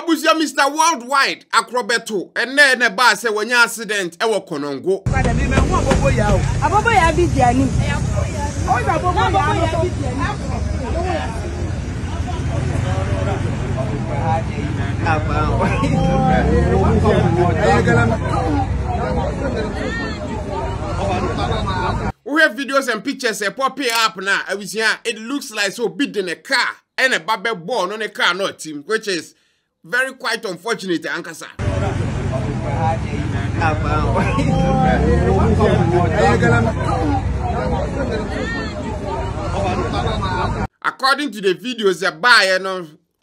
Abusia Mr. Worldwide Akrobeto and then a bar say when you accident ewo konongo. Abobo ya bi diani. We have videos and pictures popping up now. It looks like so big in a car and a baby born on a car not team, which is very quite unfortunate, Ankasa. According to the videos, the buyer,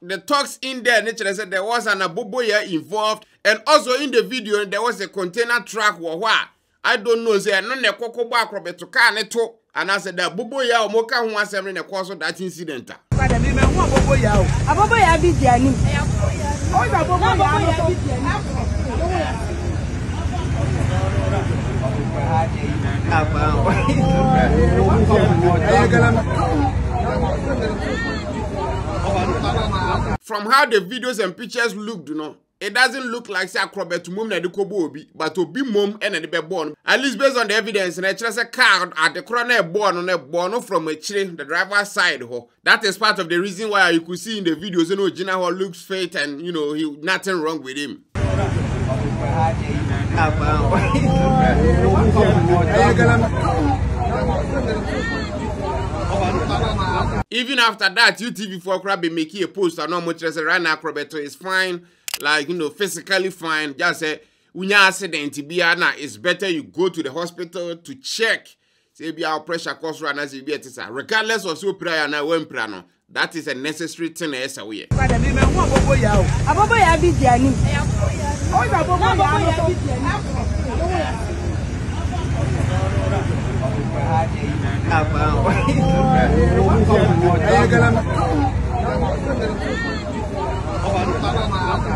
the talks in there, nature said there was an aboboya involved, and also in the video there was a container truck. I don't know, say no ne koko ba Akrobeto car neto, and I said that aboboya or moka who was in the course of that incident. Aboboya bi diani. From how the videos and pictures looked, it doesn't look like say Akrobeto mum na de kobo obi, but obi mum and de be born. At least based on the evidence, and just a car at the corner born from a tree, the driver's side. That is part of the reason why you could see in the videos, Gina looks fake and he nothing wrong with him. Even after that, UTV4 be making a post and no much right now Akrobeto is fine, like physically fine. Just say when you accident it's better you go to the hospital to check. Say be our pressure cost run as regardless of so prayer na when prayer. That is a necessary thing as a way.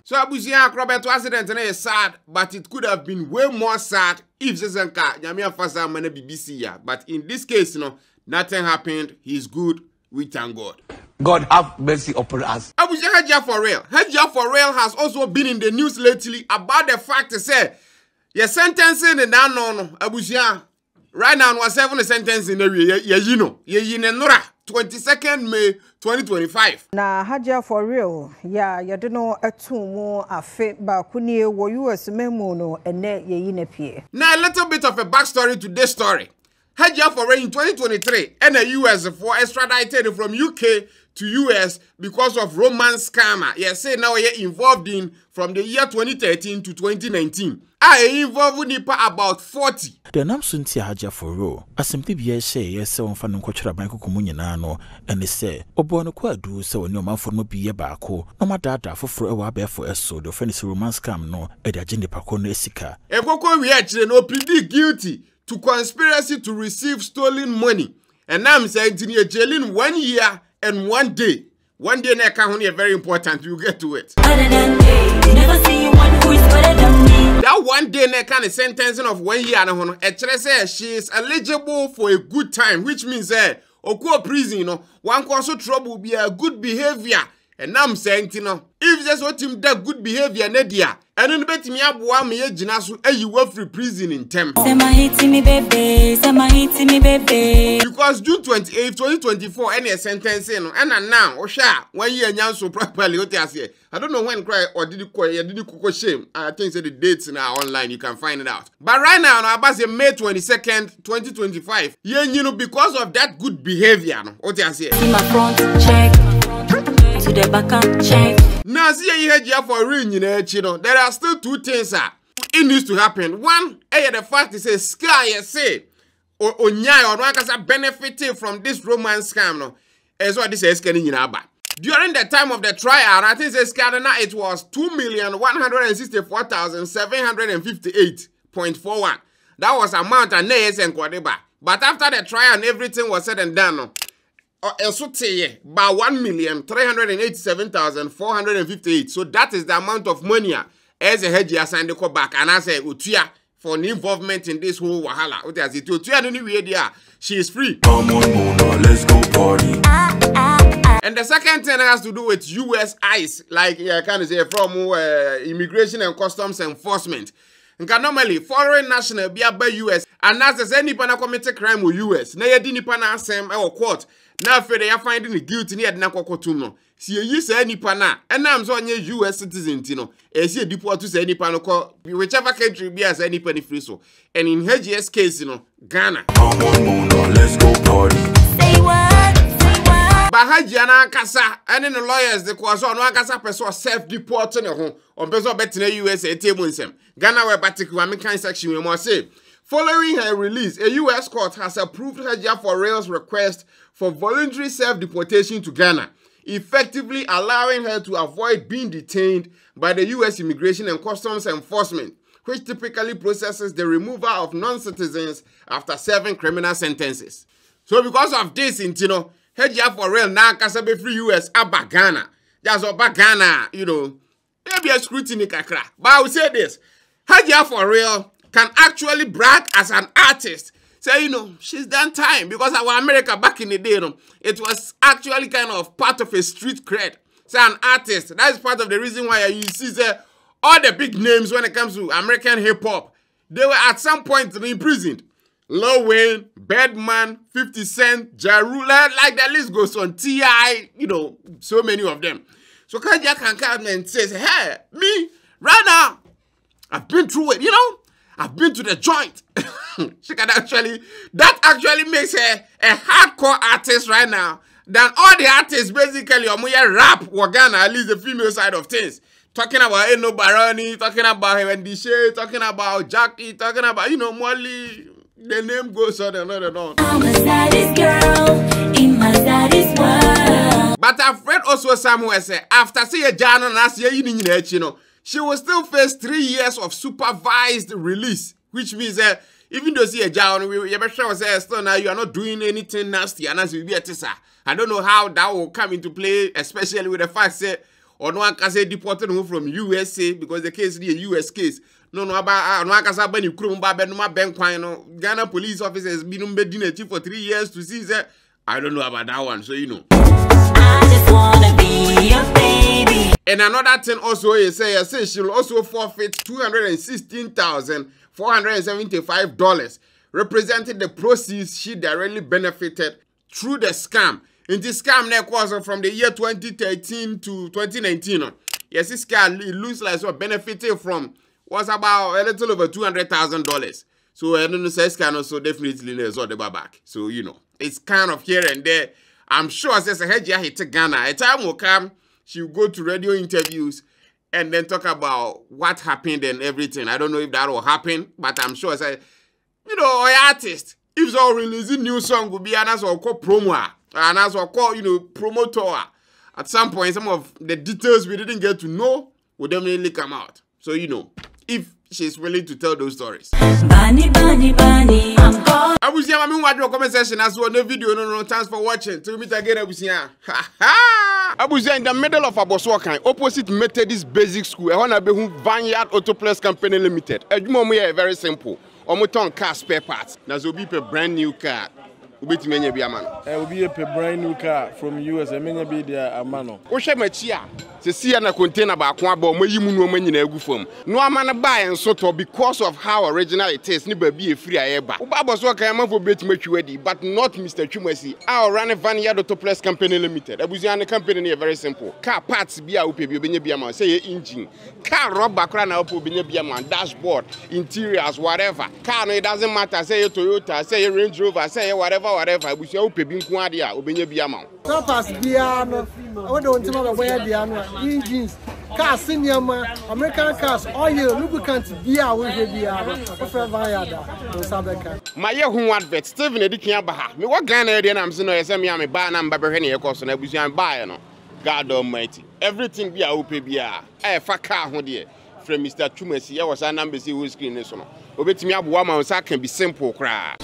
So Abusia Akrobeto accident is sad, but it could have been way more sad if Zezenka Nyamia Fasa Mane BBC ya. But in this case, nothing happened. He's good. We thank God. God have mercy upon us. Abusia Hajia 4Real. Hajia 4Real has also been in the news lately about the fact to say your sentencing in that Abusia. Right now, we're serving a sentence in the Nora, 22nd May 2025. Na Hajia 4Real, you don't know a 2 more afe bakuni wo US memono ene ye pie. Now a little bit of a backstory to this story. Hajia 4Real in 2023 and a US for extradited from UK to US because of romance scammer. Yes, say now you're involved in from the year 2013 to 2019. I involved nipa about 40. The name sunti Hajia 4Real. Asempti biye she yes se onfa nkochira banko komunye na no ene se obo no kwadu se oni omanfo no biye baako no madada foforo e wa abefo eso the offense romance scam no e de agende pako no esika. Ekoko wi akire no plead guilty to conspiracy to receive stolen money. And now I'm saying in jailing 1 year and 1 day. 1 day na account is very important. You get to it. That 1 day na kind of sentencing of 1 year and she is eligible for a good time, which means Pris0n, one cause of trouble be a good behavior. And now I'm saying, if there's what him that good behavior, Nadia, and then bet me up 1 year jinasu, you work for Pris0n in temp. Because June 28, 2024, any sentencing, and now, Osha, 1 year now so properly, what I say. I don't know when cry or did you call shame. I think the dates now online, you can find it out. But right now, about May 22nd, 2025, because of that good behavior, what I say. See my front check. To the back and check. Now, see Hajia 4Real, there are still 2 things it needs to happen. One, the fact is, sky, say, or one can benefiting from this romance scam. As what this is getting in Abba. During the time of the trial, I think it was 2,164,758.41. That was amount and but after the trial and everything was said and done, by 1,387,458. So that is the amount of money as a Hajia signed the call back and I say Utia for an involvement in this whole wahala. She is free. Come on, Mona, let's go party. And the second thing has to do with US ICE, like kind of say from Immigration and Customs Enforcement. And normally foreign national be about US and as any pana commit crime with US. Na yedi ni pana asem or court. Now after they are finding the guilty near na kokotum. See you say any pana and I'm so nye US citizen tino. E see deport to say any pana ko whichever country be as any penny free so. And in Hajia's case, Ghana. Let's go party. Say what? But Hajia na kasa and the lawyers the cause on one kasa person self-deporting home on person betting USA table in Ghana were particular American section we must say. Following her release, a US court has approved Hajia 4Real's request for voluntary self-deportation to Ghana, effectively allowing her to avoid being detained by the US Immigration and Customs Enforcement, which typically processes the removal of non-citizens after serving criminal sentences. So because of this, Hajia 4Real now can be free US about Ghana. Just about Ghana, maybe a scrutiny kakra. But I will say this, Hajia 4Real can actually brag as an artist. Say, she's done time because our America back in the day, it was actually kind of part of a street cred. Say an artist. That is part of the reason why you see all the big names when it comes to American hip hop, they were at some point imprisoned. Lil Wayne, Birdman, 50 Cent, Ja Rule, like the list goes on. T.I., so many of them. So Hajia can come and say, hey, me, right now, I've been through it, I've been to the joint. She can that actually makes her a hardcore artist right now than all the artists basically rap or Ghana, at least the female side of things. Talking about Eno Baroni, talking about Wendy Shea, talking about Jackie, talking about, Molly. The name goes on and on and on. I'm a saddest girl in my saddest world. But I've read also somewhere say after say a Jana last year, she will still face 3 years of supervised release, which means that even though see a Jana, you ever sure say still now you are not doing anything nasty, and as we be a tessa. I don't know how that will come into play, especially with the fact that or no one can say deported home from USA because the case is a US case. No, about no one can say when you come back, no bank Ghana police officers been in for 3 years to see that. I don't know about that one, so I just wanna be your baby. And another thing also is say she'll also forfeit $216,475, representing the proceeds she directly benefited through the scam. In this scam that was from the year 2013 to 2019. Yes, this scam it looks like so benefited from was about a little over $200,000. So I don't know say scam also definitely is all the back. So it's kind of here and there. I'm sure as a Hajia hit Ghana. A time will come, she'll go to radio interviews and then talk about what happened and everything. I don't know if that will happen, but I'm sure as an artist, if so releasing new song will be an as or call promo. And as well call, promoter. At some point, some of the details we didn't get to know will definitely come out. So, if she's willing to tell those stories. Bunny, bunny, bunny, I'm gone. Abusia, I mean, what your comment section as well. No video, no. Thanks for watching. Till we meet again, Abusia. Ha ha! Abusia, in the middle of Aboswakan, opposite Methodist Basic School, I want to be Vineyard Auto Plus Company Limited. Very simple. Omoton car spare parts. That's will be a brand new car. Will be a brand new car from US. I mean, be there a man. Oshemachia. See na container ba kwa ba omayi mu no manyina egu fam. No amana buy and so because of how original it is. Ni ba be free ayeba. Ubabo so kan man for betime twedi, but not Mr. Chumasi. Our run Vineyard Auto Plus Company Limited. Abuzian company is very simple. Car parts be a upe bi obenye bi ama. Say engine. Car rubber kra na upe obenye bi ama. Dashboard, interiors, whatever. Car no it doesn't matter. Say Toyota, say Range Rover, say whatever. Abusia upe bi nko ade a obenye bi ama. Pass biano. I don't want to wear biano. Engines, cars, senior American cars, oil, lubricants, beer, we have my young advert, Stephen Edikia Baha. Me what Ghana and I'm saying, I send me a bar number, Henny, cost, and I was young buyer. God Almighty. Everything be a UPBR. I fuck car, dear. From Mr. Chumasi, I was a number, see who's screen this one. Obey me up, woman, so I can be simple cry.